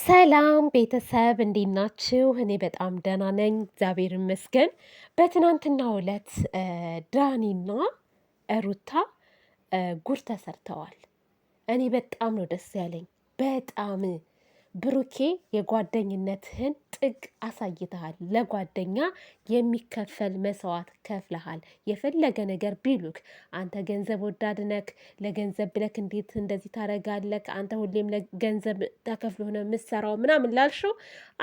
ሰላም ቤተሰብ እንዴት ናችሁ? እኔ በጣም ደህና ነኝ፣ እግዚአብሔር ይመስገን። በትናንትናው ዕለት ዳኒና ሩታ ጉድ ተሰርተዋል። እኔ በጣም ነው ደስ ያለኝ። በጣም ብሩኬ የጓደኝነትህን ጥግ አሳይተሃል። ለጓደኛ የሚከፈል መስዋዕት ከፍለሃል። የፈለገ ነገር ቢሉክ አንተ ገንዘብ ወዳድ ነክ፣ ለገንዘብ ብለክ እንዴት እንደዚህ ታደርጋለክ? አንተ ሁሌም ለገንዘብ ተከፍሎ ነው የምትሰራው ምናምን ላልሽው፣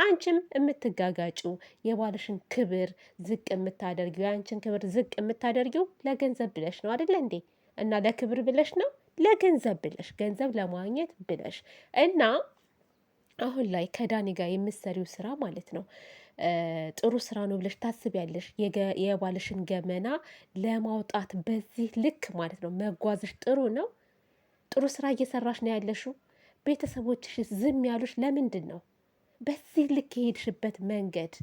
አንቺም የምትጋጋጪው የባልሽን ክብር ዝቅ የምታደርጊው የአንቺን ክብር ዝቅ የምታደርጊው ለገንዘብ ብለሽ ነው አይደለ እንዴ? እና ለክብር ብለሽ ነው ለገንዘብ ብለሽ ገንዘብ ለማግኘት ብለሽ እና አሁን ላይ ከዳኒ ጋር የምትሰሪው ስራ ማለት ነው ጥሩ ስራ ነው ብለሽ ታስቢያለሽ? የባልሽን ገመና ለማውጣት በዚህ ልክ ማለት ነው መጓዝሽ ጥሩ ነው? ጥሩ ስራ እየሰራሽ ነው ያለሽው? ቤተሰቦችሽ ዝም ያሉሽ ለምንድን ነው? በዚህ ልክ የሄድሽበት መንገድ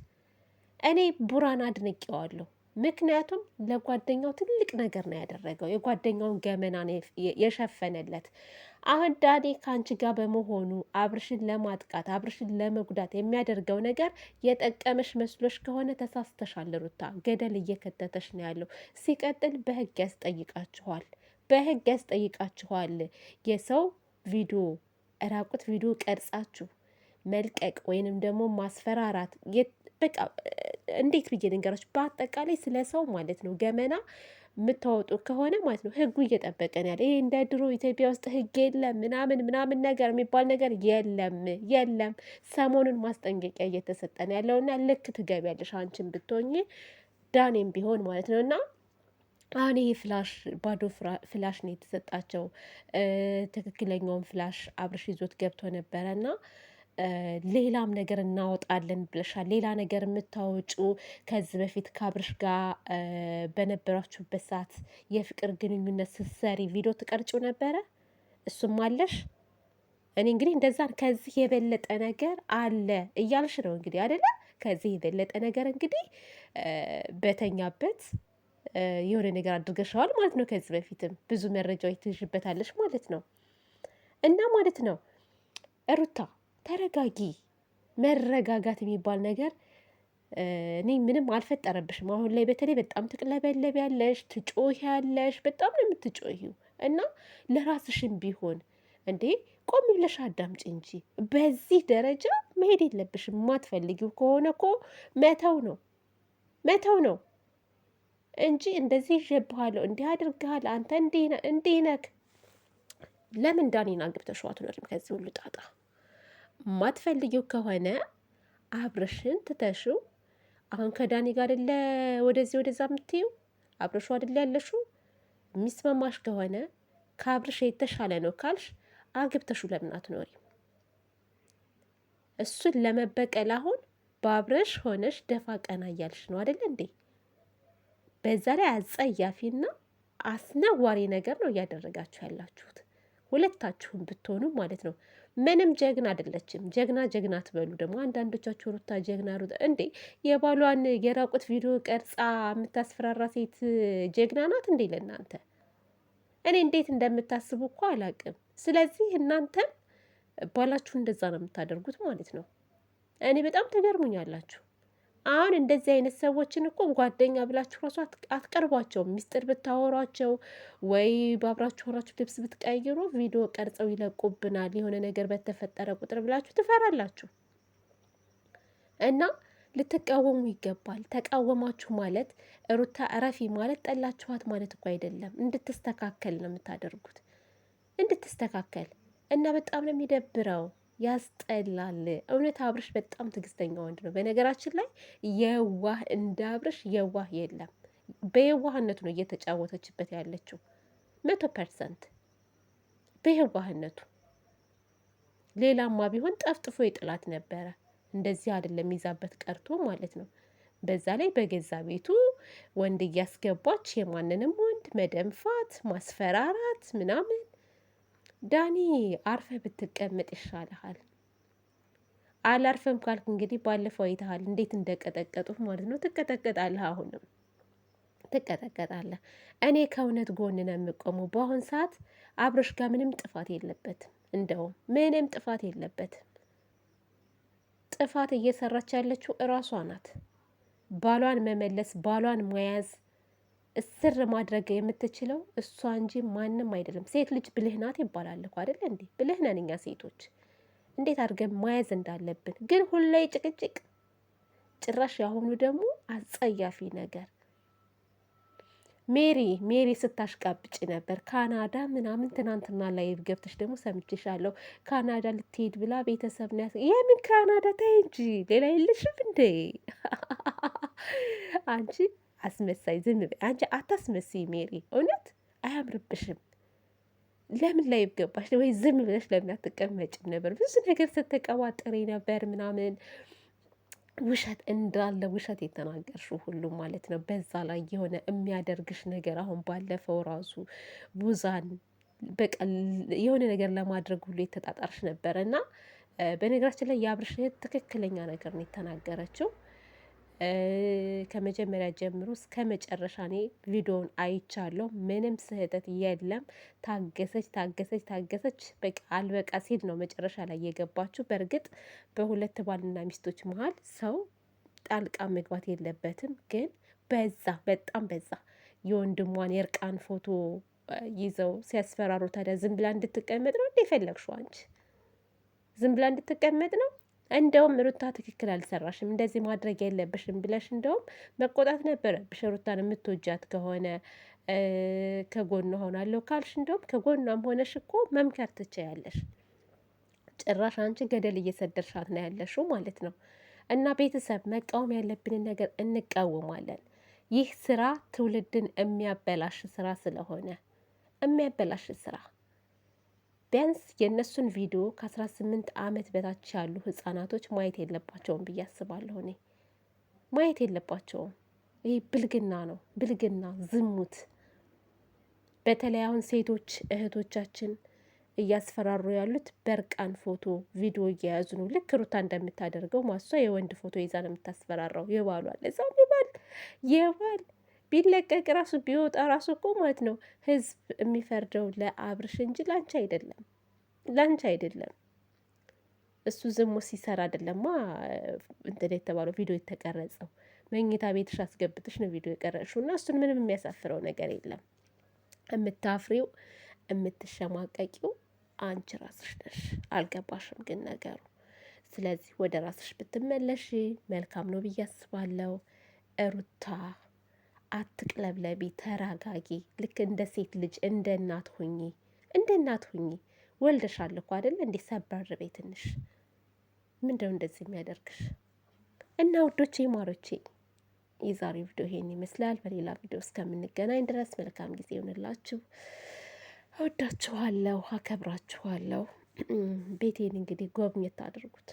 እኔ ቡራን አድንቄዋለሁ። ምክንያቱም ለጓደኛው ትልቅ ነገር ነው ያደረገው። የጓደኛውን ገመና ነው የሸፈነለት። አሁን ዳኒ ከአንቺ ጋር በመሆኑ አብርሽን ለማጥቃት አብርሽን ለመጉዳት የሚያደርገው ነገር የጠቀመሽ መስሎሽ ከሆነ ተሳስተሻል ሩታ። ገደል እየከተተሽ ነው ያለው። ሲቀጥል በህግ ያስጠይቃችኋል፣ በህግ ያስጠይቃችኋል። የሰው ቪዲዮ እራቁት ቪዲዮ ቀርጻችሁ መልቀቅ ወይንም ደግሞ ማስፈራራት በቃ እንዴት ብዬ ልንገራችሁ? በአጠቃላይ ስለ ሰው ማለት ነው ገመና የምታወጡ ከሆነ ማለት ነው ህጉ እየጠበቀን ያለ። ይሄ እንደ ድሮ ኢትዮጵያ ውስጥ ህግ የለም ምናምን ምናምን ነገር የሚባል ነገር የለም። ሰሞኑን ማስጠንቀቂያ እየተሰጠን ያለውና ልክ ትገቢያለሽ አንቺን ብትሆኚ ዳኔም ቢሆን ማለት ነው። እና አሁን ይሄ ፍላሽ ባዶ ፍላሽ ነው የተሰጣቸው። ትክክለኛውን ፍላሽ አብርሽ ይዞት ገብቶ ነበረ እና ሌላም ነገር እናወጣለን ብለሻል። ሌላ ነገር የምታወጩ ከዚህ በፊት ከአብርሽ ጋር በነበራችሁበት ሰዓት የፍቅር ግንኙነት ስትሰሪ ቪዲዮ ትቀርጪው ነበረ። እሱም አለሽ። እኔ እንግዲህ እንደዛ ከዚህ የበለጠ ነገር አለ እያልሽ ነው እንግዲህ አይደለ? ከዚህ የበለጠ ነገር እንግዲህ በተኛበት የሆነ ነገር አድርገሻዋል ማለት ነው። ከዚህ በፊትም ብዙ መረጃዎች ትይዥበታለሽ ማለት ነው። እና ማለት ነው ሩታ ተረጋጊ። መረጋጋት የሚባል ነገር እኔ ምንም አልፈጠረብሽም። አሁን ላይ በተለይ በጣም ትቅለበለቢያለሽ፣ ትጮሂያለሽ፣ በጣም ነው የምትጮሂው። እና ለራስሽም ቢሆን እንዴ ቆም ብለሽ አዳምጪ እንጂ በዚህ ደረጃ መሄድ የለብሽም። የማትፈልጊው ከሆነ እኮ መተው ነው እንጂ እንደዚህ ይዤብሃለሁ፣ እንዲህ አድርግሃል፣ አንተ እንዲህ ነክ። ለምን ዳኒን አግብተሽው አትኖሪም? ከዚህ ሁሉ ጣጣ ማትፈልጊው ከሆነ አብርሽን ትተሽው። አሁን ከዳኒ ጋር አይደለ ወደዚህ ወደዛ የምትይው? አብርሹ አይደለ ያለሽው? የሚስማማሽ ከሆነ ከአብርሽ የተሻለ ነው ካልሽ አግብተሽው ለምን አትኖሪም? እሱን ለመበቀል አሁን በአብርሽ ሆነሽ ደፋ ቀና እያልሽ ነው አይደለ እንዴ? በዛ ላይ አጸያፊና አስነዋሪ ነገር ነው እያደረጋችሁ ያላችሁት ሁለታችሁም ብትሆኑ ማለት ነው። ምንም ጀግና አይደለችም። ጀግና ትበሉ ደግሞ አንዳንዶቻችሁ ሩታ ጀግና እንዴ! የባሏን የራቁት ቪዲዮ ቀርጻ የምታስፈራራ ሴት ጀግና ናት እንዴ ለእናንተ? እኔ እንዴት እንደምታስቡ እኮ አላቅም። ስለዚህ እናንተም ባላችሁ እንደዛ ነው የምታደርጉት ማለት ነው። እኔ በጣም ተገርሙኛላችሁ። አሁን እንደዚህ አይነት ሰዎችን እኮ ጓደኛ ብላችሁ ራሱ አትቀርቧቸውም። ሚስጥር ብታወሯቸው ወይ በአብራችሁ ሆናችሁ ልብስ ብትቀይሩ ቪዲዮ ቀርጸው ይለቁብናል የሆነ ነገር በተፈጠረ ቁጥር ብላችሁ ትፈራላችሁ። እና ልትቃወሙ ይገባል። ተቃወማችሁ ማለት ሩታ እረፊ ማለት ጠላችኋት ማለት እኮ አይደለም። እንድትስተካከል ነው የምታደርጉት፣ እንድትስተካከል እና በጣም ነው የሚደብረው። ያስጠላል። እውነት አብርሽ በጣም ትዕግስተኛ ወንድ ነው። በነገራችን ላይ የዋህ እንደ አብርሽ የዋህ የለም። በየዋህነቱ ነው እየተጫወተችበት ያለችው 100%። በየዋህነቱ ሌላማ ቢሆን ጠፍጥፎ ይጥላት ነበረ። እንደዚህ አይደለም ይዛበት ቀርቶ ማለት ነው። በዛ ላይ በገዛ ቤቱ ወንድ እያስገባች የማንንም ወንድ መደንፋት፣ ማስፈራራት ምናምን። ዳኒ አርፈ ብትቀመጥ ይሻልሃል። አላርፈም ካልክ እንግዲህ ባለፈው አይተሃል እንዴት እንደቀጠቀጡት ማለት ነው። ትቀጠቀጣለህ፣ አሁንም ትቀጠቀጣለህ። እኔ ከእውነት ጎን ነው የምቆመው። በአሁን ሰዓት አብርሽ ጋር ምንም ጥፋት የለበትም። እንደውም ምንም ጥፋት የለበትም። ጥፋት እየሰራች ያለችው እራሷ ናት። ባሏን መመለስ፣ ባሏን መያዝ፣ እስር ማድረግ የምትችለው እሷ እንጂ ማንም አይደለም። ሴት ልጅ ብልህ ናት ይባላል እኮ አይደለ እንዴ? ብልህ ነን እኛ ሴቶች፣ እንዴት አድርገን መያዝ እንዳለብን ግን ሁሌ ጭቅጭቅ። ጭራሽ ያሁኑ ደግሞ አጸያፊ ነገር። ሜሪ ስታሽቃብጭ ነበር ካናዳ ምናምን። ትናንትና ላይ ገብተሽ ደግሞ ሰምቼሻለሁ። ካናዳ ልትሄድ ብላ ቤተሰብ ነው የምን ካናዳ? ተይ እንጂ ሌላ የለሽም እንዴ አንቺ አስመሳይ! ዝም በይ አንቺ፣ አታስመስይ ሜሪ። እውነት አያምርብሽም። ለምን ላይ ገባሽ ወይ? ዝም ብለሽ ለምን አትቀመጭም ነበር? ብዙ ነገር ስትቀባጥሪ ነበር ምናምን፣ ውሸት እንዳለ ውሸት የተናገርሽው ሁሉ ማለት ነው። በዛ ላይ የሆነ የሚያደርግሽ ነገር አሁን ባለፈው ራሱ ቡዛን በቃ የሆነ ነገር ለማድረግ ሁሉ የተጣጣርሽ ነበረ እና በነገራችን ላይ የአብርሽ ትክክለኛ ነገር ነው የተናገረችው። ከመጀመሪያ ጀምሮ እስከ መጨረሻ እኔ ቪዲዮውን አይቻለሁ። ምንም ስህተት የለም። ታገሰች በቃ አልበቃ ሲል ነው መጨረሻ ላይ የገባችው። በእርግጥ በሁለት ባልና ሚስቶች መሀል ሰው ጣልቃ መግባት የለበትም፣ ግን በጣም በዛ። የወንድሟን የእርቃን ፎቶ ይዘው ሲያስፈራሩ ታዲያ ዝም ብላ እንድትቀመጥ ነው እንደ የፈለግሽው አንቺ? ዝም ብላ እንድትቀመጥ ነው? እንደውም ሩታ ትክክል አልሰራሽም፣ እንደዚህ ማድረግ የለብሽም ብለሽ እንደውም መቆጣት ነበረብሽ። ሩታን የምትወጃት ከሆነ ከጎኗ ሆናለሁ ካልሽ እንደውም ከጎኗም ሆነሽ እኮ መምከር ትችያለሽ። ጭራሽ አንቺ ገደል እየሰደርሻት ነው ያለሽው ማለት ነው። እና ቤተሰብ መቃወም ያለብንን ነገር እንቃወማለን። ይህ ስራ ትውልድን የሚያበላሽ ስራ ስለሆነ የሚያበላሽ ስራ ቢያንስ የእነሱን ቪዲዮ ከ18 ዓመት በታች ያሉ ህጻናቶች ማየት የለባቸውም ብዬ አስባለሁ። እኔ ማየት የለባቸውም። ይህ ብልግና ነው፣ ብልግና፣ ዝሙት። በተለይ አሁን ሴቶች እህቶቻችን እያስፈራሩ ያሉት በእርቃን ፎቶ ቪዲዮ እየያዙ ነው። ልክ ሩታ እንደምታደርገው ማሷ የወንድ ፎቶ ይዛ ነው የምታስፈራራው። የባሏል እዛው የባል ቢለቀቅ ራሱ ቢወጣ ራሱ እኮ ማለት ነው ህዝብ የሚፈርደው ለአብርሽ እንጂ ላንቺ አይደለም፣ ላንቺ አይደለም። እሱ ዝሙት ሲሰራ አይደለማ እንትን የተባለው ቪዲዮ የተቀረጸው። መኝታ ቤትሽ አስገብተሽ ነው ቪዲዮ የቀረጽሽው እና እሱን ምንም የሚያሳፍረው ነገር የለም። የምታፍሪው የምትሸማቀቂው አንቺ ራስሽ ነሽ። አልገባሽም ግን ነገሩ። ስለዚህ ወደ ራስሽ ብትመለሽ መልካም ነው ብዬ አስባለሁ። ሩታ አትቅለብለቢ፣ ተረጋጊ። ልክ እንደ ሴት ልጅ እንደ እናት ሁኚ፣ እንደ እናት ሁኚ። ወልደሻል እኮ አይደለ እንዴ? ሰበር ቤት ትንሽ ምንድነው እንደዚህ የሚያደርግሽ? እና ውዶቼ ማሮቼ የዛሬው ቪዲዮ ይሄን ይመስላል። በሌላ ቪዲዮ እስከምንገናኝ ድረስ መልካም ጊዜ ይሆንላችሁ። እወዳችኋለሁ፣ አከብራችኋለሁ። ቤቴን እንግዲህ ጎብኝት አድርጉት።